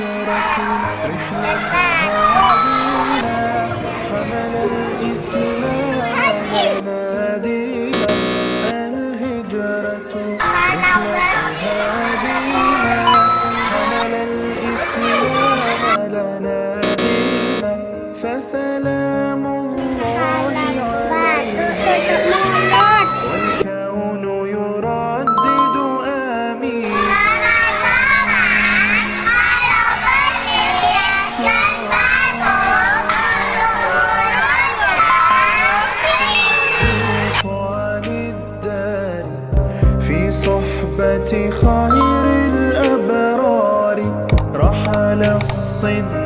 رحلة هادينا حمل الإسلام ينادينا. الهجرة رحلة هادينا حمل الإسلام لنا دينا. فسلام الله عليها والكون يردد آمين. في صحبة خير الأبرار رحل الصدق